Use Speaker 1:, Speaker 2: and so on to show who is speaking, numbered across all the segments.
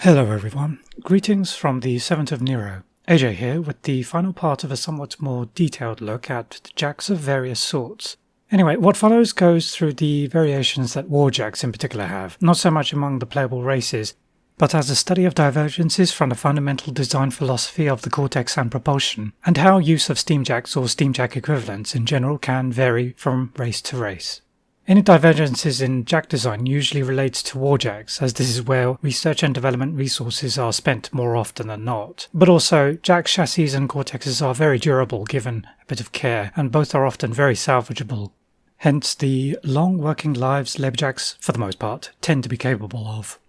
Speaker 1: Hello everyone, greetings from the 7th of Nero. AJ here with the final part of a somewhat more detailed look at the jacks of various sorts. Anyway, what follows goes through the variations that warjacks in particular have, not so much among the playable races, but as a study of divergences from the fundamental design philosophy of the cortex and propulsion, and how use of steamjacks or steamjack equivalents in general can vary from race to race. Any divergences in jack design usually relates to warjacks, as this is where research and development resources are spent more often than not. But also, jack chassis and cortexes are very durable given a bit of care, and both are often very salvageable. Hence the long working lives laserjacks, for the most part, tend to be capable of.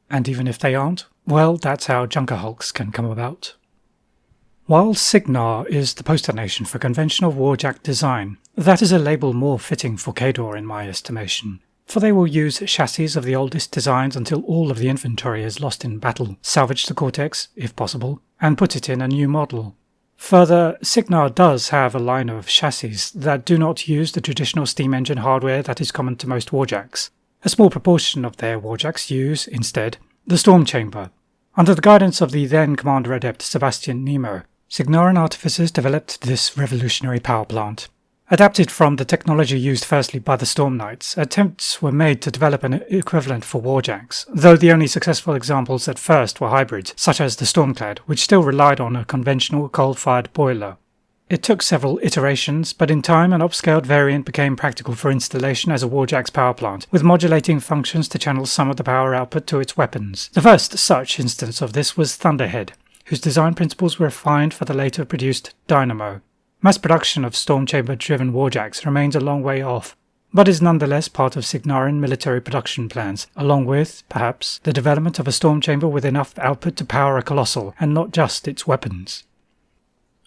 Speaker 1: And even if they aren't, well, that's how junker hulks can come about. While Cygnaran is the poster nation for conventional warjack design, that is a label more fitting for Khador in my estimation, for they will use chassis of the oldest designs until all of the inventory is lost in battle, salvage the cortex, if possible, and put it in a new model. Further, Cygnaran does have a line of chassis that do not use the traditional steam engine hardware that is common to most warjacks. A small proportion of their warjacks use, instead, the storm chamber. Under the guidance of the then Commander Adept Sebastian Nemo, Cygnaran artificers developed this revolutionary power plant. Adapted from the technology used firstly by the Storm Knights, attempts were made to develop an equivalent for warjacks, though the only successful examples at first were hybrids, such as the Stormclad, which still relied on a conventional coal-fired boiler. It took several iterations, but in time an upscaled variant became practical for installation as a warjack's power plant, with modulating functions to channel some of the power output to its weapons. The first such instance of this was Thunderhead, whose design principles were refined for the later produced Dynamo. Mass production of storm chamber-driven warjacks remains a long way off, but is nonetheless part of Cygnaran military production plans, along with, perhaps, the development of a storm chamber with enough output to power a colossal, and not just its weapons.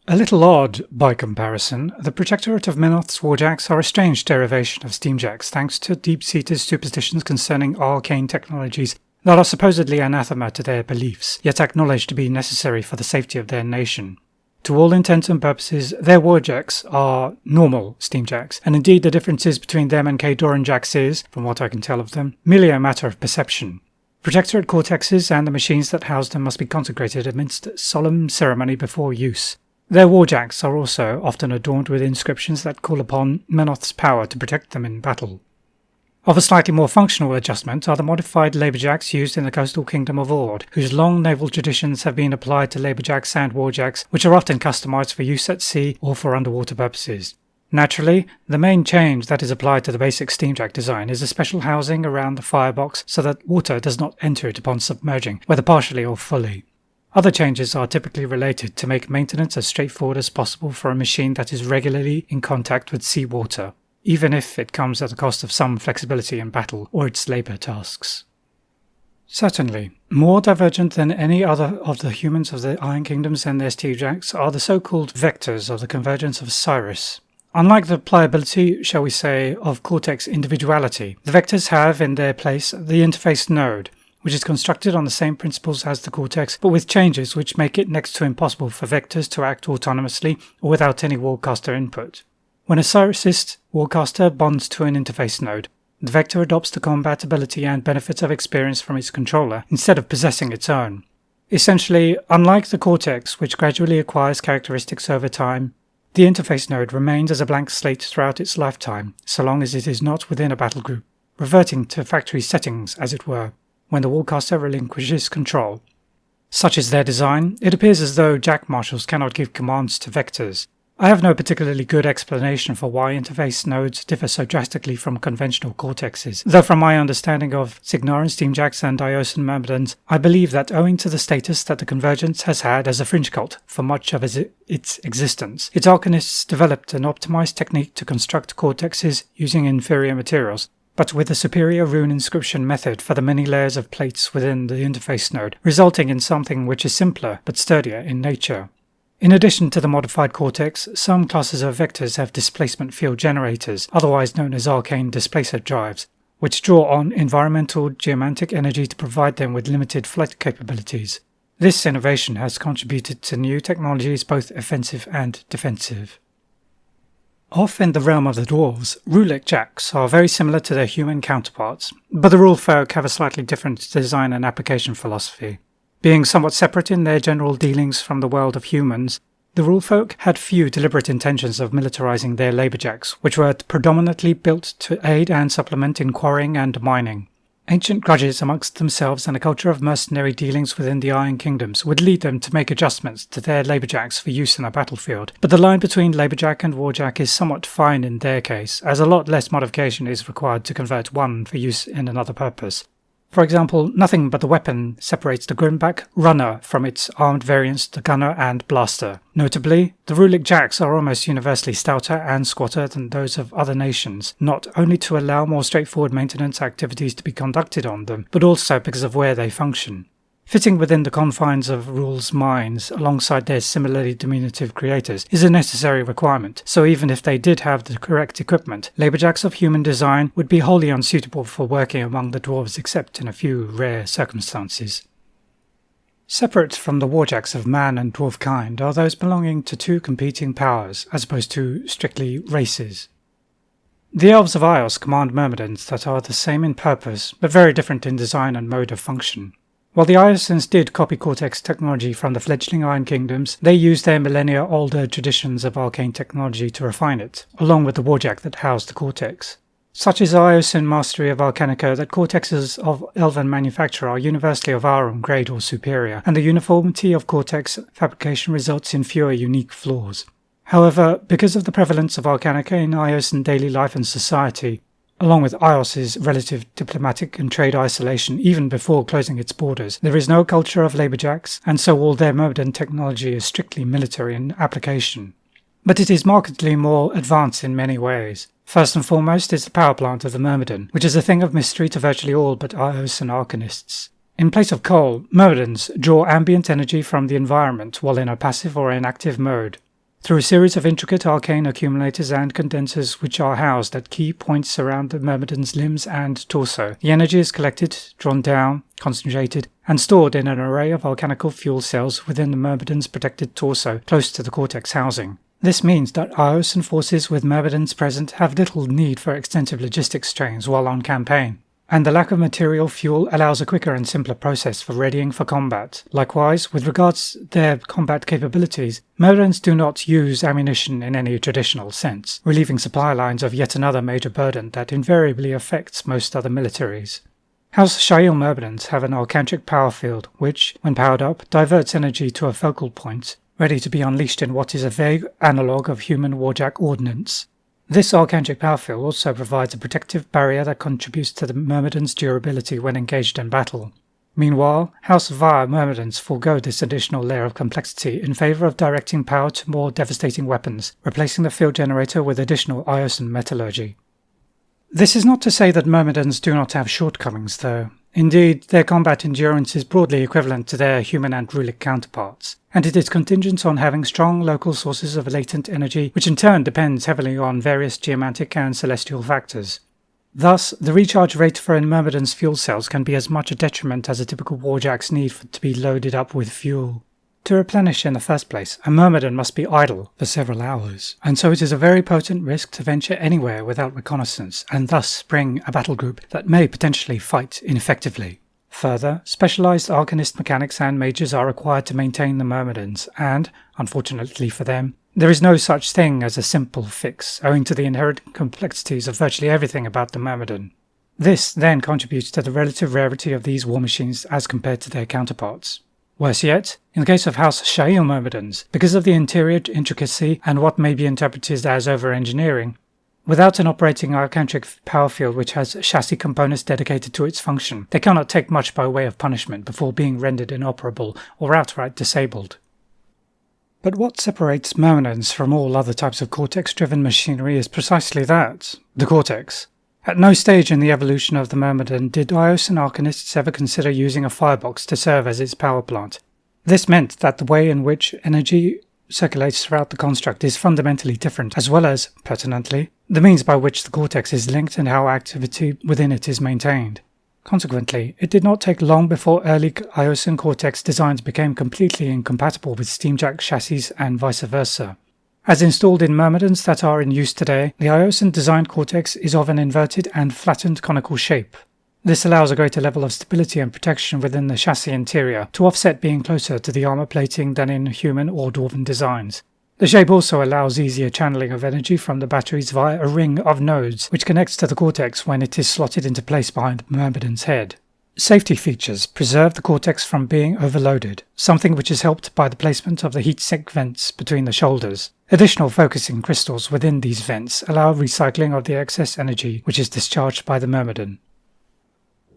Speaker 1: A little odd, by comparison, the Protectorate of Menoth's warjacks are a strange derivation of steamjacks thanks to deep-seated superstitions concerning arcane technologies that are supposedly anathema to their beliefs, yet acknowledged to be necessary for the safety of their nation. To all intents and purposes, their warjacks are normal steamjacks, and indeed the differences between them and Khadoran jacks is, from what I can tell of them, merely a matter of perception. Protectorate cortexes and the machines that house them must be consecrated amidst solemn ceremony before use. Their warjacks are also often adorned with inscriptions that call upon Menoth's power to protect them in battle. Of a slightly more functional adjustment are the modified laserjacks used in the coastal kingdom of Ord, whose long naval traditions have been applied to laserjacks and warjacks, which are often customized for use at sea or for underwater purposes. Naturally, the main change that is applied to the basic steamjack design is a special housing around the firebox so that water does not enter it upon submerging, whether partially or fully. Other changes are typically related to make maintenance as straightforward as possible for a machine that is regularly in contact with seawater, even if it comes at the cost of some flexibility in battle or its labour tasks. Certainly, more divergent than any other of the humans of the Iron Kingdoms and their steamjacks are the so-called vectors of the Convergence of Cyriss. Unlike the pliability, shall we say, of cortex individuality, the vectors have in their place the interface node, which is constructed on the same principles as the cortex, but with changes which make it next to impossible for vectors to act autonomously or without any warcaster input. When a Cyrissist warcaster bonds to an interface node, the vector adopts the combat ability and benefits of experience from its controller, instead of possessing its own. Essentially, unlike the cortex, which gradually acquires characteristics over time, the interface node remains as a blank slate throughout its lifetime, so long as it is not within a battle group, reverting to factory settings, as it were, when the warcaster relinquishes control. Such is their design, it appears as though jack marshals cannot give commands to vectors. I have no particularly good explanation for why interface nodes differ so drastically from conventional cortexes, though from my understanding of Cygnaran steamjacks and Diocen Myrmidons, I believe that owing to the status that the Convergence has had as a fringe cult for much of its existence, its arcanists developed an optimized technique to construct cortexes using inferior materials, but with a superior rune inscription method for the many layers of plates within the interface node, resulting in something which is simpler but sturdier in nature. In addition to the modified cortex, some classes of vectors have displacement field generators, otherwise known as arcane displacer drives, which draw on environmental geomantic energy to provide them with limited flight capabilities. This innovation has contributed to new technologies both offensive and defensive. Off in the realm of the dwarves, Rulic jacks are very similar to their human counterparts, but the rule folk have a slightly different design and application philosophy. Being somewhat separate in their general dealings from the world of humans, the Rulefolk had few deliberate intentions of militarizing their laborjacks, which were predominantly built to aid and supplement in quarrying and mining. Ancient grudges amongst themselves and a culture of mercenary dealings within the Iron Kingdoms would lead them to make adjustments to their laborjacks for use in a battlefield, but the line between laborjack and warjack is somewhat fine in their case, as a lot less modification is required to convert one for use in another purpose. For example, nothing but the weapon separates the Grundback Runner from its armed variants, the Gunner and Blaster. Notably, the Rulic jacks are almost universally stouter and squatter than those of other nations, not only to allow more straightforward maintenance activities to be conducted on them, but also because of where they function. Fitting within the confines of Rule's mines alongside their similarly diminutive creators is a necessary requirement, so even if they did have the correct equipment, laborjacks of human design would be wholly unsuitable for working among the dwarves except in a few rare circumstances. Separate from the warjacks of man and dwarf kind are those belonging to two competing powers, as opposed to strictly races. The Elves of Ios command Myrmidons that are the same in purpose, but very different in design and mode of function. While the Iosans did copy cortex technology from the fledgling Iron Kingdoms, they used their millennia-older traditions of arcane technology to refine it, along with the warjack that housed the cortex. Such is Iosan mastery of Arcanica that cortexes of Elven manufacture are universally of Aurum grade or superior, and the uniformity of cortex fabrication results in fewer unique flaws. However, because of the prevalence of Arcanica in Iosan daily life and society, along with Ios's relative diplomatic and trade isolation even before closing its borders, there is no culture of laborjacks, and so all their Myrmidon technology is strictly military in application. But it is markedly more advanced in many ways. First and foremost is the power plant of the Myrmidon, which is a thing of mystery to virtually all but Iosan arcanists. In place of coal, Myrmidons draw ambient energy from the environment while in a passive or inactive mode. Through a series of intricate arcane accumulators and condensers which are housed at key points around the Myrmidon's limbs and torso, the energy is collected, drawn down, concentrated, and stored in an array of alchemical fuel cells within the Myrmidon's protected torso close to the cortex housing. This means that Iosan forces with Myrmidons present have little need for extensive logistics strains while on campaign, and the lack of material fuel allows a quicker and simpler process for readying for combat. Likewise, with regards to their combat capabilities, Myrmidons do not use ammunition in any traditional sense, relieving supply lines of yet another major burden that invariably affects most other militaries. House Shail Myrmidons have an alcantric power field which, when powered up, diverts energy to a focal point, ready to be unleashed in what is a vague analogue of human warjack ordnance. This alcantric power field also provides a protective barrier that contributes to the Myrmidon's durability when engaged in battle. Meanwhile, House Vire Myrmidons forego this additional layer of complexity in favour of directing power to more devastating weapons, replacing the field generator with additional Iosan metallurgy. This is not to say that Myrmidons do not have shortcomings, though. Indeed, their combat endurance is broadly equivalent to their human and Rulic counterparts, and it is contingent on having strong local sources of latent energy, which in turn depends heavily on various geomantic and celestial factors. Thus, the recharge rate for a Myrmidon's fuel cells can be as much a detriment as a typical warjack's need to be loaded up with fuel. To replenish in the first place, a Myrmidon must be idle for several hours, and so it is a very potent risk to venture anywhere without reconnaissance, and thus bring a battle group that may potentially fight ineffectively. Further, specialized arcanist mechanics and mages are required to maintain the Myrmidons, and, unfortunately for them, there is no such thing as a simple fix, owing to the inherent complexities of virtually everything about the Myrmidon. This then contributes to the relative rarity of these war machines as compared to their counterparts. Worse yet, in the case of House Shail Myrmidons, because of the interior intricacy and what may be interpreted as over-engineering, without an operating alcantric power field which has chassis components dedicated to its function, they cannot take much by way of punishment before being rendered inoperable or outright disabled. But what separates Myrmidons from all other types of cortex-driven machinery is precisely that, the cortex. At no stage in the evolution of the Myrmidon did Iosan arcanists ever consider using a firebox to serve as its power plant. This meant that the way in which energy circulates throughout the construct is fundamentally different, as well as, pertinently, the means by which the cortex is linked and how activity within it is maintained. Consequently, it did not take long before early Iosan cortex designs became completely incompatible with Steamjack chassis and vice versa. As installed in Myrmidons that are in use today, the Iosan designed cortex is of an inverted and flattened conical shape. This allows a greater level of stability and protection within the chassis interior to offset being closer to the armour plating than in human or dwarven designs. The shape also allows easier channeling of energy from the batteries via a ring of nodes which connects to the cortex when it is slotted into place behind the Myrmidon's head. Safety features preserve the cortex from being overloaded, something which is helped by the placement of the heatsink vents between the shoulders. Additional focusing crystals within these vents allow recycling of the excess energy which is discharged by the Myrmidon.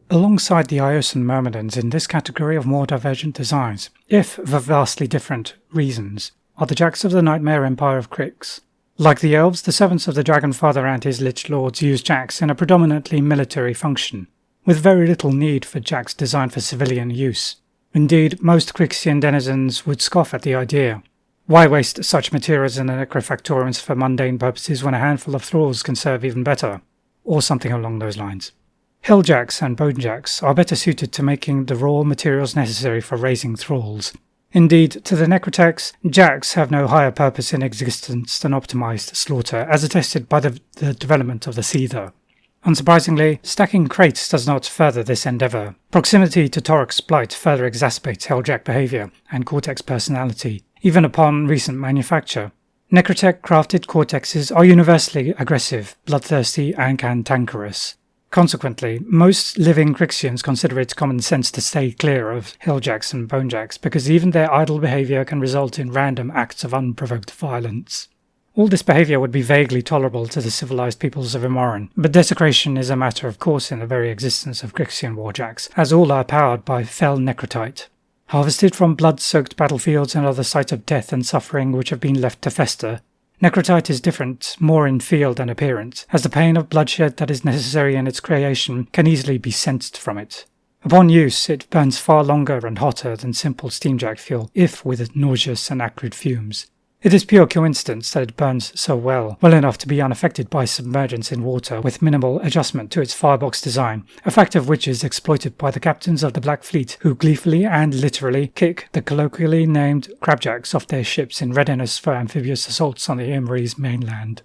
Speaker 1: Alongside the Iosan Myrmidons in this category of more divergent designs, if for vastly different reasons, are the Jacks of the Nightmare Empire of Cryx. Like the Elves, the servants of the Dragonfather and his Lich Lords use Jacks in a predominantly military function, with very little need for Jacks designed for civilian use. Indeed, most Cryxian denizens would scoff at the idea. Why waste such materials in the necrofactoriums for mundane purposes when a handful of thralls can serve even better? Or something along those lines. Helljacks and bonejacks are better suited to making the raw materials necessary for raising thralls. Indeed, to the necro-techs, jacks have no higher purpose in existence than optimized slaughter, as attested by the development of the Seether. Unsurprisingly, stacking crates does not further this endeavour. Proximity to Torok's Blight further exacerbates Helljack behaviour and cortex personality, even upon recent manufacture. Necrotech-crafted cortexes are universally aggressive, bloodthirsty, and cantankerous. Consequently, most living Cryxians consider it common sense to stay clear of Helljacks and bonejacks because even their idle behaviour can result in random acts of unprovoked violence. All this behaviour would be vaguely tolerable to the civilised peoples of Immoren, but desecration is a matter of course in the very existence of Cryxian warjacks, as all are powered by fell necrotite. Harvested from blood-soaked battlefields and other sites of death and suffering which have been left to fester, necrotite is different, more in field and appearance, as the pain of bloodshed that is necessary in its creation can easily be sensed from it. Upon use, it burns far longer and hotter than simple steamjack fuel, if with nauseous and acrid fumes. It is pure coincidence that it burns so well enough to be unaffected by submergence in water with minimal adjustment to its firebox design, a fact of which is exploited by the captains of the Black Fleet who gleefully and literally kick the colloquially named crabjacks off their ships in readiness for amphibious assaults on the Imri's mainland.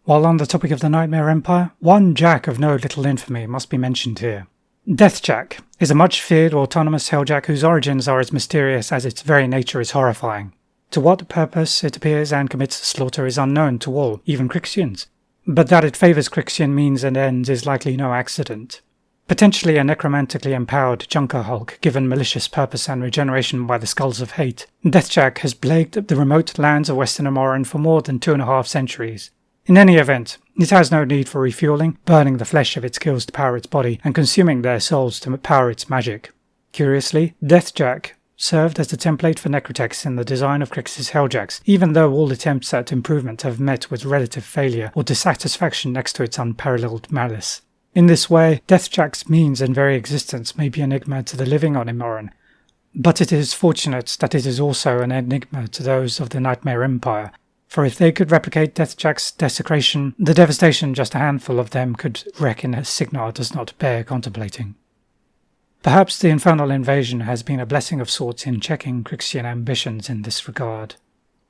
Speaker 1: While on the topic of the Nightmare Empire, one jack of no little infamy must be mentioned here. Deathjack is a much feared autonomous helljack whose origins are as mysterious as its very nature is horrifying. To what purpose it appears and commits slaughter is unknown to all, even Cryxians. But that it favours Cryxian means and ends is likely no accident. Potentially a necromantically empowered Junker Hulk given malicious purpose and regeneration by the Skulls of Hate, Deathjack has plagued the remote lands of Western Immoren for more than 2.5 centuries. In any event, it has no need for refueling, burning the flesh of its kills to power its body and consuming their souls to power its magic. Curiously, Deathjack served as the template for necrotechs in the design of Cryx's Helljacks, even though all attempts at improvement have met with relative failure or dissatisfaction next to its unparalleled malice. In this way, Deathjack's means and very existence may be an enigma to the living on Immoren, but it is fortunate that it is also an enigma to those of the Nightmare Empire, for if they could replicate Deathjack's desecration, the devastation just a handful of them could wreak in a Cygnar does not bear contemplating. Perhaps the infernal invasion has been a blessing of sorts in checking Cryxian ambitions in this regard.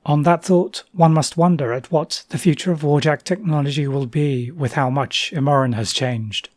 Speaker 1: On that thought, one must wonder at what the future of warjack technology will be with how much Immoren has changed.